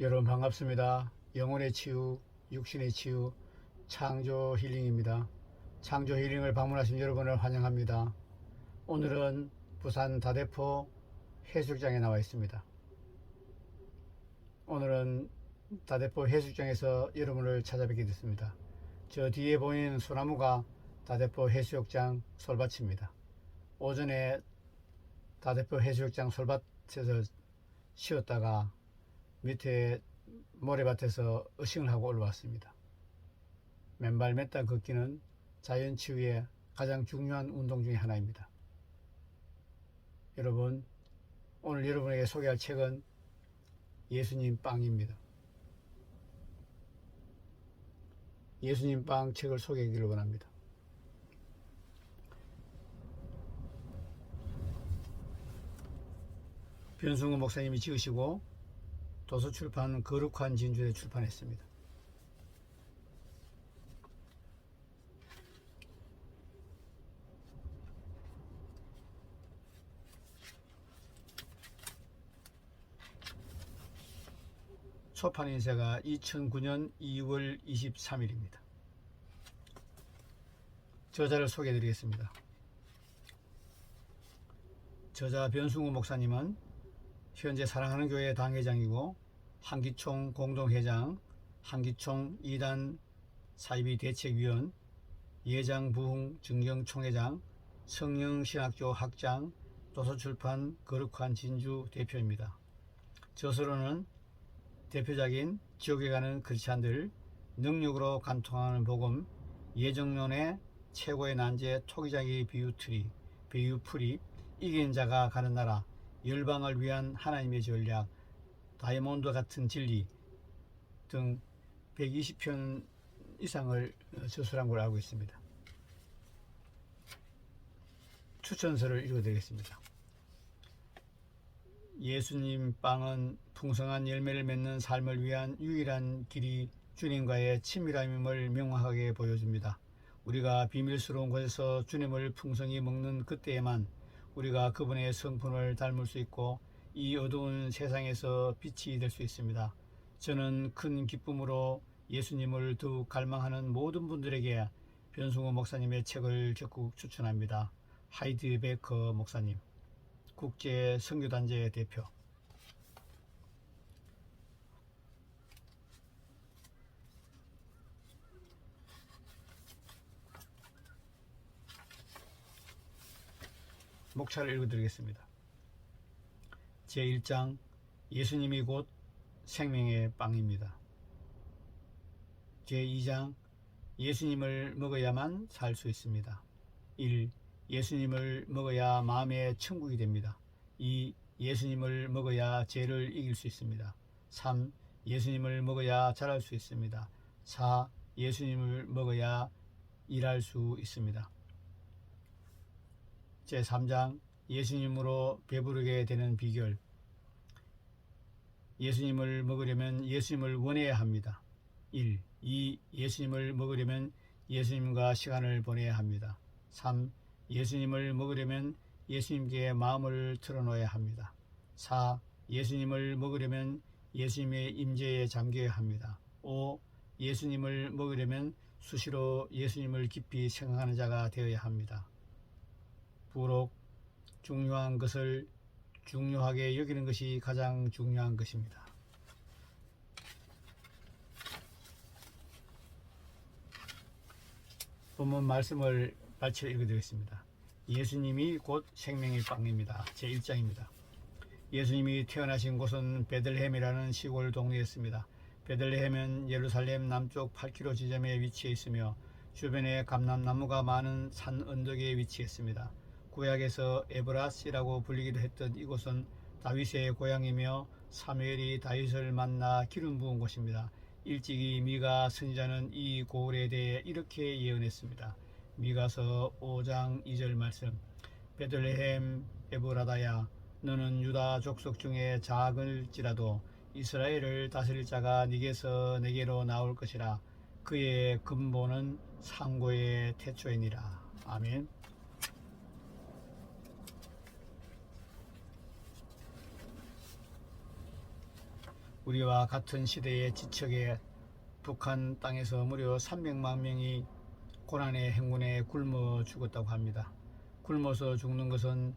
여러분 반갑습니다. 영혼의 치유, 육신의 치유, 창조 힐링입니다. 창조 힐링을 방문하신 여러분을 환영합니다. 오늘은 부산 다대포 해수욕장에 나와 있습니다. 오늘은 다대포 해수욕장에서 여러분을 찾아뵙게 됐습니다. 저 뒤에 보이는 소나무가 다대포 해수욕장 솔밭입니다. 오전에 다대포 해수욕장 솔밭에서 쉬었다가 밑에 모래밭에서 어싱을 하고 올라왔습니다. 맨발 맨땅 걷기는 자연치유의 가장 중요한 운동 중에 하나입니다. 여러분, 오늘 여러분에게 소개할 책은 예수님 빵입니다. 예수님 빵 책을 소개하기를 원합니다. 변승우 목사님이 지으시고 도서출판 거룩한 진주에 출판했습니다. 초판 인쇄가 2009년 2월 23일입니다. 저자를 소개해 드리겠습니다. 저자 변승우 목사님은 현재 사랑하는 교회 당회장이고 한기총 공동회장, 한기총 2단 사이비 대책위원, 예장부흥 증경총회장, 성령신학교 학장, 도서출판 거룩한 진주 대표입니다. 저서로는 대표작인 지옥에 가는 크리스찬들, 능력으로 간통하는 복음, 예정론의 최고의 난제 토기장의 비유풀이, 이긴 자가 가는 나라, 열방을 위한 하나님의 전략, 다이아몬드 같은 진리 등 120편 이상을 저술한 걸로 알고 있습니다. 추천서를 읽어드리겠습니다. 예수님 빵은 풍성한 열매를 맺는 삶을 위한 유일한 길이 주님과의 친밀함임을 명확하게 보여줍니다. 우리가 비밀스러운 곳에서 주님을 풍성히 먹는 그때에만 우리가 그분의 성품을 닮을 수 있고 이 어두운 세상에서 빛이 될 수 있습니다. 저는 큰 기쁨으로 예수님을 더욱 갈망하는 모든 분들에게 변승우 목사님의 책을 적극 추천합니다. 하이드 베커 목사님, 국제 선교단체 대표. 목차를 읽어드리겠습니다. 제1장 예수님이 곧 생명의 빵입니다. 제2장 예수님을 먹어야만 살 수 있습니다. 1. 예수님을 먹어야 마음의 천국이 됩니다. 2. 예수님을 먹어야 죄를 이길 수 있습니다. 3. 예수님을 먹어야 잘할 수 있습니다. 4. 예수님을 먹어야 일할 수 있습니다. 제3장 예수님으로 배부르게 되는 비결. 예수님을 먹으려면 예수님을 원해야 합니다. 1. 2. 예수님을 먹으려면 예수님과 시간을 보내야 합니다. 3. 예수님을 먹으려면 예수님께 마음을 털어놓아야 합니다. 4. 예수님을 먹으려면 예수님의 임재에 잠겨야 합니다. 5. 예수님을 먹으려면 수시로 예수님을 깊이 생각하는 자가 되어야 합니다. 부록 중요한 것을 중요하게 여기는 것이 가장 중요한 것입니다. 본문 말씀을 발췌 읽어드리겠습니다. 예수님이 곧 생명의 빵입니다. 제1장입니다. 예수님이 태어나신 곳은 베들레헴이라는 시골 동네였습니다. 베들레헴은 예루살렘 남쪽 8km 지점에 위치해 있으며 주변에 감람나무가 많은 산 언덕에 위치했습니다. 구약에서 에브라스라고 불리기도 했던 이곳은 다윗의 고향이며 사무엘이 다윗을 만나 기름 부은 곳입니다. 일찍이 미가 선지자는 이 고을에 대해 이렇게 예언했습니다. 미가서 5장 2절 말씀. 베들레헴 에브라다야, 너는 유다 족속 중에 작을지라도 이스라엘을 다스릴 자가 네게서 내게로 나올 것이라. 그의 근본은 상고의 태초이니라. 아멘. 우리와 같은 시대의 지척에 북한 땅에서 무려 300만 명이 고난의 행군에 굶어 죽었다고 합니다. 굶어서 죽는 것은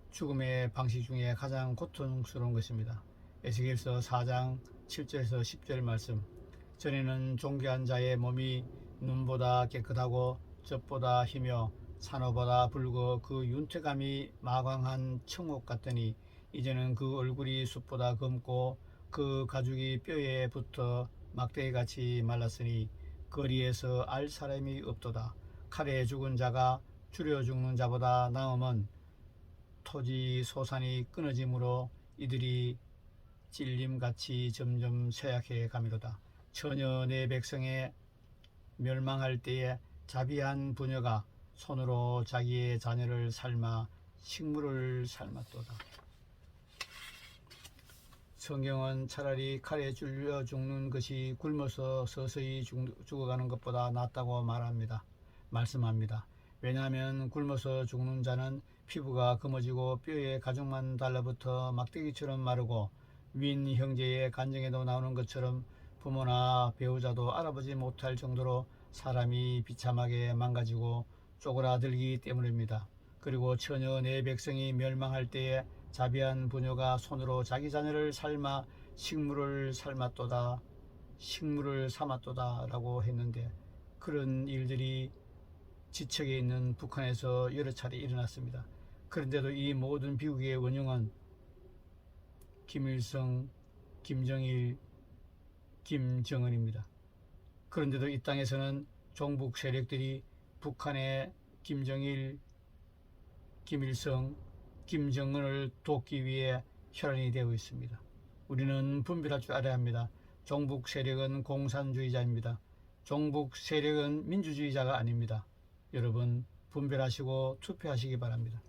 죽음의 방식 중에 가장 고통스러운 것입니다. 에스겔서 4장 7절에서 10절 말씀. 전에는 존귀한 자의 몸이 눈보다 깨끗하고 젖보다 희며 산호보다 붉어 그 윤택감이 마광한 청옥 같더니 이제는 그 얼굴이 숯보다 검고 그 가죽이 뼈에 붙어 막대기같이 말랐으니 거리에서 알 사람이 없도다. 칼에 죽은 자가 줄여 죽는 자보다 나음은 토지 소산이 끊어짐으로 이들이 찔림같이 점점 쇠약해 가미로다. 처녀 내 백성의 멸망할 때에 자비한 부녀가 손으로 자기의 자녀를 삶아 식물을 삶았도다. 성경은 차라리 칼에 찔려 죽는 것이 굶어서 서서히 죽어가는 것보다 낫다고 말씀합니다. 왜냐하면 굶어서 죽는 자는 피부가 검어지고 뼈에 가죽만 달라붙어 막대기처럼 마르고 윈 형제의 간증에도 나오는 것처럼 부모나 배우자도 알아보지 못할 정도로 사람이 비참하게 망가지고 쪼그라들기 때문입니다. 그리고 처녀 내 백성이 멸망할 때에 자비한 부녀가 손으로 자기 자녀를 삶아 식물을 삶았도다 라고 했는데, 그런 일들이 지척에 있는 북한에서 여러 차례 일어났습니다. 그런데도 이 모든 비극의 원흉은 김일성, 김정일, 김정은입니다. 그런데도 이 땅에서는 종북 세력들이 북한의 김정일, 김일성, 김정은을 돕기 위해 혈안이 되어 있습니다. 우리는 분별할 줄 알아야 합니다. 종북 세력은 공산주의자입니다. 종북 세력은 민주주의자가 아닙니다. 여러분, 분별하시고 투표하시기 바랍니다.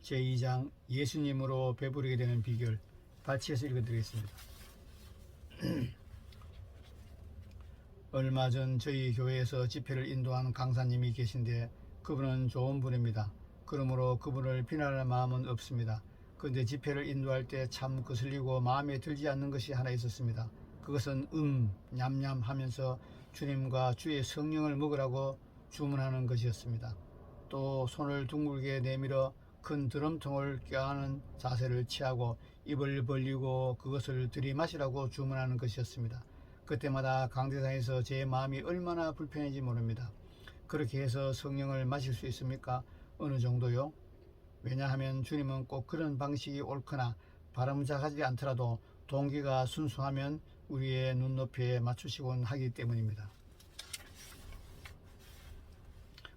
제2장 예수님으로 배부르게 되는 비결, 발치해서 읽어드리겠습니다. 얼마 전 저희 교회에서 집회를 인도하는 강사님이 계신데 그분은 좋은 분입니다. 그러므로 그분을 비난할 마음은 없습니다. 그런데 집회를 인도할 때 참 거슬리고 마음에 들지 않는 것이 하나 있었습니다. 그것은 냠냠 하면서 주님과 주의 성령을 먹으라고 주문하는 것이었습니다. 또 손을 둥글게 내밀어 큰 드럼통을 껴안은 자세를 취하고 입을 벌리고 그것을 들이마시라고 주문하는 것이었습니다. 그때마다 강대상에서 제 마음이 얼마나 불편한지 모릅니다. 그렇게 해서 성령을 마실 수 있습니까? 어느 정도요? 왜냐하면 주님은 꼭 그런 방식이 옳거나 바람직하지 않더라도 동기가 순수하면 우리의 눈높이에 맞추시곤 하기 때문입니다.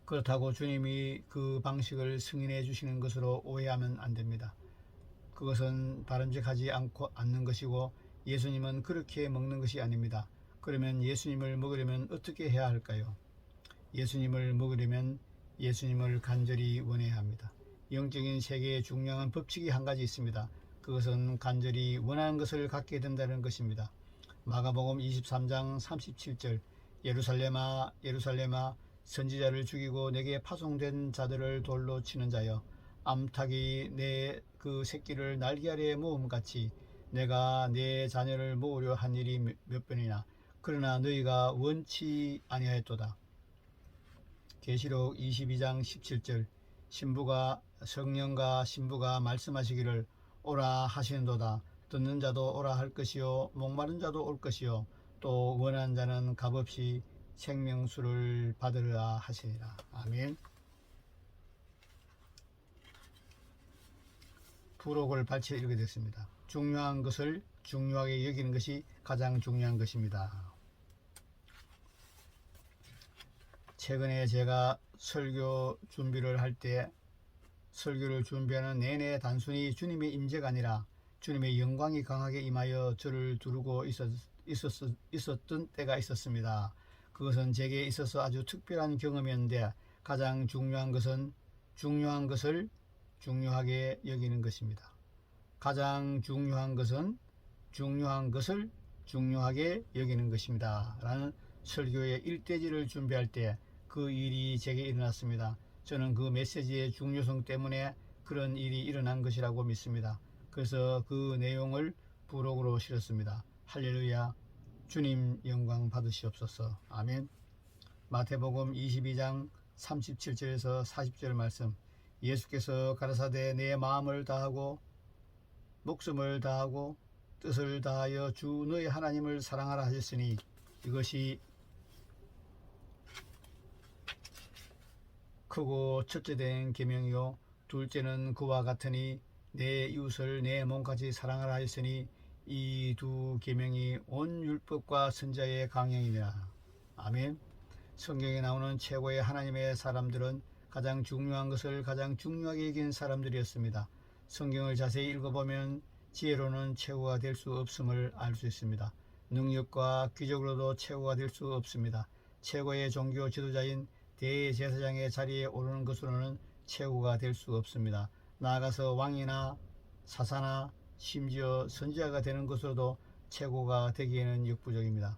그렇다고 주님이 그 방식을 승인해 주시는 것으로 오해하면 안 됩니다. 그것은 바람직하지 않는 것이고 예수님은 그렇게 먹는 것이 아닙니다. 그러면 예수님을 먹으려면 어떻게 해야 할까요? 예수님을 먹으려면 예수님을 간절히 원해야 합니다. 영적인 세계에 중요한 법칙이 한 가지 있습니다. 그것은 간절히 원하는 것을 갖게 된다는 것입니다. 마가복음 23장 37절, 예루살렘아 예루살렘아 선지자를 죽이고 내게 파송된 자들을 돌로 치는 자여, 암탉이 내 그 새끼를 날개 아래에 모음같이 내가 내 자녀를 모으려 한 일이 몇 번이나, 그러나 너희가 원치 아니하였도다. 계시록 22장 17절, 성령과 신부가 말씀하시기를 오라 하시는도다. 듣는 자도 오라 할 것이요 목마른 자도 올 것이요 또 원하는 자는 값없이 생명수를 받으리라 하시니라. 아멘. 부록을 발췌 읽어드렸습니다. 중요한 것을 중요하게 여기는 것이 가장 중요한 것입니다. 최근에 제가 설교 준비를 할 때 설교를 준비하는 내내 단순히 주님의 임재가 아니라 주님의 영광이 강하게 임하여 저를 두르고 있었던 때가 있었습니다. 그것은 제게 있어서 아주 특별한 경험이었는데, 가장 중요한 것은 중요한 것을 중요하게 여기는 것입니다. 가장 중요한 것은 중요한 것을 중요하게 여기는 것입니다. 라는 설교의 1대지를 준비할 때 그 일이 제게 일어났습니다. 저는 그 메시지의 중요성 때문에 그런 일이 일어난 것이라고 믿습니다. 그래서 그 내용을 부록으로 실었습니다. 할렐루야. 주님 영광 받으시옵소서. 아멘. 마태복음 22장 37절에서 40절 말씀. 예수께서 가라사대 내 마음을 다하고 목숨을 다하고 뜻을 다하여 주 너의 하나님을 사랑하라 하셨으니 이것이 크고 첫째 된 계명이요 둘째는 그와 같으니 내 이웃을 내 몸같이 사랑하라 하였으니 이 두 계명이 온 율법과 선지자의 강령이니라. 아멘. 성경에 나오는 최고의 하나님의 사람들은 가장 중요한 것을 가장 중요하게 여긴 사람들이었습니다. 성경을 자세히 읽어보면 지혜로는 최고가 될 수 없음을 알 수 있습니다. 능력과 기적으로도 최고가 될 수 없습니다. 최고의 종교 지도자인 대제사장의 자리에 오르는 것으로는 최고가 될 수 없습니다. 나아가서 왕이나 사사나 심지어 선지자가 되는 것으로도 최고가 되기에는 역부족입니다.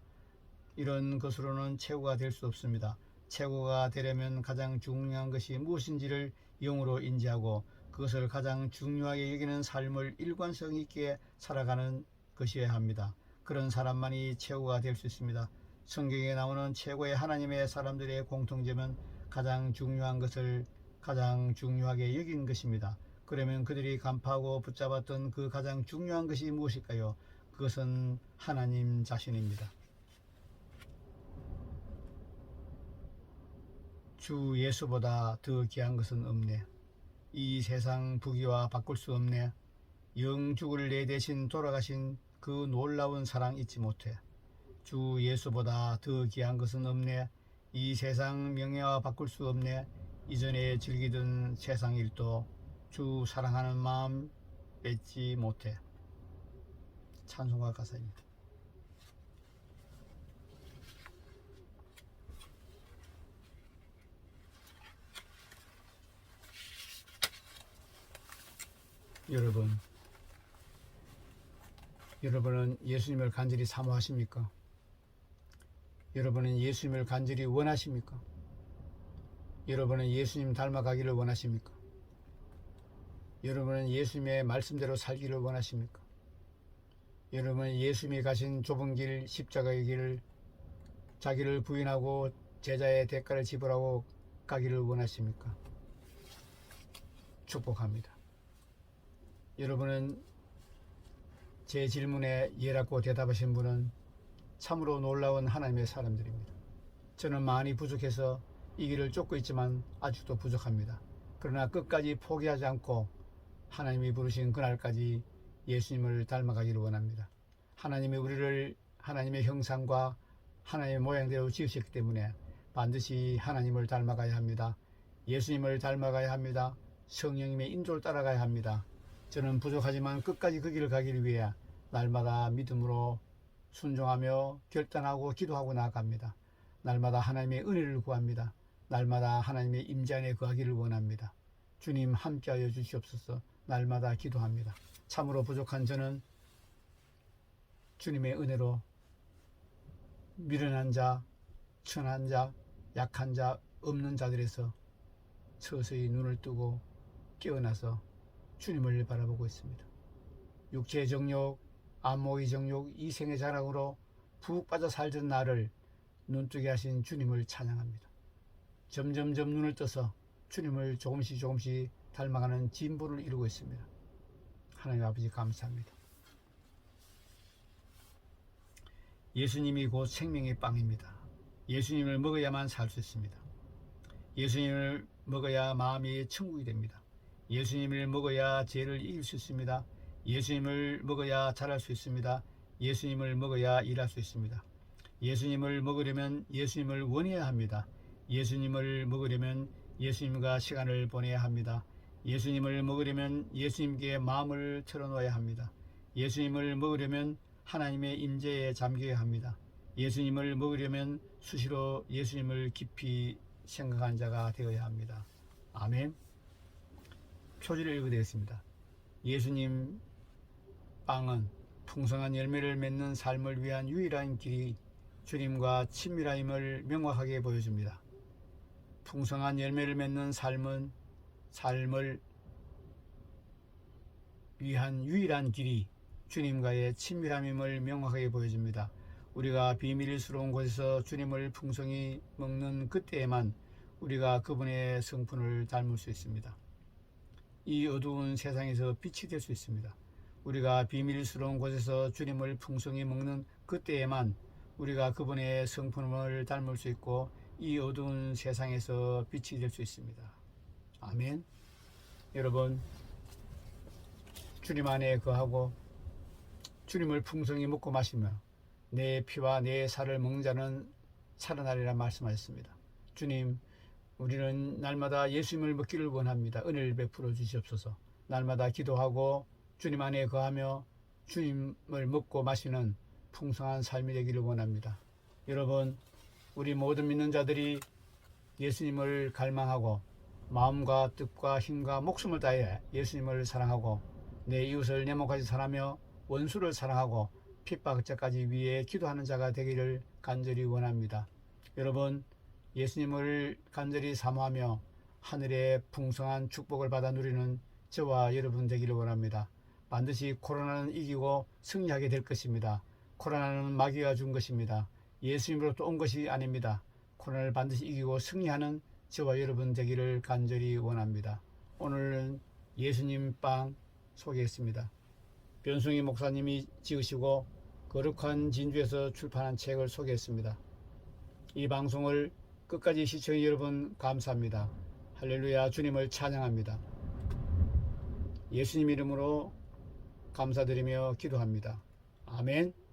이런 것으로는 최고가 될 수 없습니다. 최고가 되려면 가장 중요한 것이 무엇인지를 영으로 인지하고 그것을 가장 중요하게 여기는 삶을 일관성 있게 살아가는 것이어야 합니다. 그런 사람만이 최고가 될 수 있습니다. 성경에 나오는 최고의 하나님의 사람들의 공통점은 가장 중요한 것을 가장 중요하게 여긴 것입니다. 그러면 그들이 간파하고 붙잡았던 그 가장 중요한 것이 무엇일까요? 그것은 하나님 자신입니다. 주 예수보다 더 귀한 것은 없네. 이 세상 부귀와 바꿀 수 없네. 영죽을 내 대신 돌아가신 그 놀라운 사랑 잊지 못해. 주 예수보다 더 귀한 것은 없네. 이 세상 명예와 바꿀 수 없네. 이전에 즐기던 세상 일도 주 사랑하는 마음 뺏지 못해. 찬송가 가사입니다. 여러분은 예수님을 간절히 사모하십니까? 여러분은 예수님을 간절히 원하십니까? 여러분은 예수님 닮아가기를 원하십니까? 여러분은 예수님의 말씀대로 살기를 원하십니까? 여러분은 예수님이 가신 좁은 길, 십자가의 길을 자기를 부인하고 제자의 대가를 지불하고 가기를 원하십니까? 축복합니다. 여러분은 제 질문에 예라고 대답하신 분은 참으로 놀라운 하나님의 사람들입니다. 저는 많이 부족해서 이 길을 쫓고 있지만 아직도 부족합니다. 그러나 끝까지 포기하지 않고 하나님이 부르신 그날까지 예수님을 닮아가기를 원합니다. 하나님이 우리를 하나님의 형상과 하나님의 모양대로 지으셨기 때문에 반드시 하나님을 닮아가야 합니다. 예수님을 닮아가야 합니다. 성령님의 인도를 따라가야 합니다. 저는 부족하지만 끝까지 그 길을 가기를 위해 날마다 믿음으로 순종하며 결단하고 기도하고 나아갑니다. 날마다 하나님의 은혜를 구합니다. 날마다 하나님의 임재 안에 거하기를 원합니다. 주님 함께하여 주시옵소서. 날마다 기도합니다. 참으로 부족한 저는 주님의 은혜로 미련한 자, 천한 자, 약한 자, 없는 자들에서 서서히 눈을 뜨고 깨어나서 주님을 바라보고 있습니다. 육체의 정욕, 안목의 정욕, 이생의 자랑으로 푹 빠져 살던 나를 눈뜨게 하신 주님을 찬양합니다. 점점점 눈을 떠서 주님을 조금씩 닮아가는 진보를 이루고 있습니다. 하나님 아버지 감사합니다. 예수님이 곧 생명의 빵입니다. 예수님을 먹어야만 살 수 있습니다. 예수님을 먹어야 마음이 천국이 됩니다. 예수님을 먹어야 죄를 이길 수 있습니다. 예수님을 먹어야 잘할 수 있습니다. 예수님을 먹어야 일할 수 있습니다. 예수님을 먹으려면 예수님을 원해야 합니다. 예수님을 먹으려면 예수님과 시간을 보내야 합니다. 예수님을 먹으려면 예수님께 마음을 털어놓아야 합니다. 예수님을 먹으려면 하나님의 임재에 잠겨야 합니다. 예수님을 먹으려면 수시로 예수님을 깊이 생각한 자가 되어야 합니다. 아멘. 표지를 읽어드리겠습니다. 예수님 빵은 풍성한 열매를 맺는 삶을 위한 유일한 길이 주님과 친밀함을 명확하게 보여줍니다. 풍성한 열매를 맺는 삶을 위한 유일한 길이 주님과의 친밀함임을 명확하게 보여줍니다. 우리가 비밀스러운 곳에서 주님을 풍성히 먹는 그때에만 우리가 그분의 성품을 닮을 수 있습니다. 이 어두운 세상에서 빛이 될 수 있습니다. 우리가 비밀스러운 곳에서 주님을 풍성히 먹는 그때에만 우리가 그분의 성품을 닮을 수 있고 이 어두운 세상에서 빛이 될 수 있습니다. 아멘. 여러분, 주님 안에 거하고 주님을 풍성히 먹고 마시며 내 피와 내 살을 먹는 자는 살아나리라 말씀하셨습니다. 주님, 우리는 날마다 예수님을 먹기를 원합니다. 은혜를 베풀어 주시옵소서. 날마다 기도하고 주님 안에 거하며 주님을 먹고 마시는 풍성한 삶이 되기를 원합니다. 여러분, 우리 모든 믿는 자들이 예수님을 갈망하고 마음과 뜻과 힘과 목숨을 다해 예수님을 사랑하고 내 이웃을 내 몸까지 사랑하며 원수를 사랑하고 핍박자까지 위해 기도하는 자가 되기를 간절히 원합니다. 여러분, 예수님을 간절히 사모하며 하늘의 풍성한 축복을 받아 누리는 저와 여러분 되기를 원합니다. 반드시 코로나는 이기고 승리하게 될 것입니다. 코로나는 마귀가 준 것입니다. 예수님으로부터 온 것이 아닙니다. 코로나를 반드시 이기고 승리하는 저와 여러분 되기를 간절히 원합니다. 오늘은 예수님 빵 소개했습니다. 변승희 목사님이 지으시고 거룩한 진주에서 출판한 책을 소개했습니다. 이 방송을 끝까지 시청해 여러분 감사합니다. 할렐루야. 주님을 찬양합니다. 예수님 이름으로 감사드리며 기도합니다. 아멘.